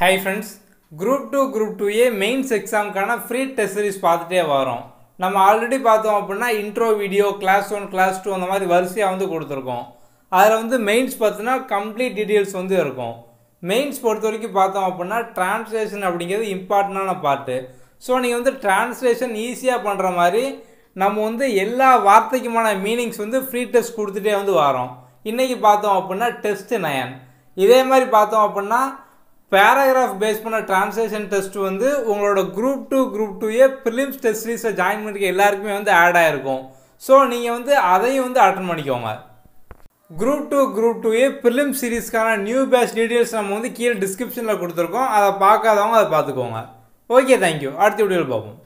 Hi friends, Group 2 Group 2A mains exam கான free test series பார்த்துட்டே வரோம். நம்ம ஆல்ரெடி பார்த்தோம் அப்படின்னா intro video class 1 class 2 அந்த மாதிரி வரிசையா வந்து கொடுத்திருக்கோம். அதுல வந்து mains பார்த்தீனா complete details வந்து இருக்கும். Mains பொறுத்தவரைக்கும் பார்த்தோம் அப்படின்னா translation அப்படிங்கிறது இம்பார்ட்டன்டான பார்ட். சோ நீங்க வந்து translation ஈஸியா பண்ற மாதிரி நம்ம வந்து எல்லா வார்த்தைக்குமான மீனிங்ஸ் வந்து free test கொடுத்துட்டே வந்து வரோம். இன்னைக்கு பார்த்தோம் அப்படின்னா test 9. இதே மாதிரி பார்த்தோம் அப்படின்னா paragraph based பண்ண translation test வந்து உங்களோட group 2 group 2A prelims test series join பண்ணிருக்க எல்லாருக்குமே வந்து ஆட் ஆயிருக்கும். சோ நீங்க வந்து அதையும் வந்து அட்டெண்ட் பண்ணிக்கோங்க. group 2 group 2A prelims சீரிஸ்க்கான நியூ பேட்ச் டீடைல்ஸ் நம்ம வந்து கீழ டிஸ்கிரிப்ஷன்ல கொடுத்திருக்கோம். அத பார்க்காதவங்க அத பாத்துக்கோங்க. Okay, thank you. அடுத்த வீடியோல பாப்போம்.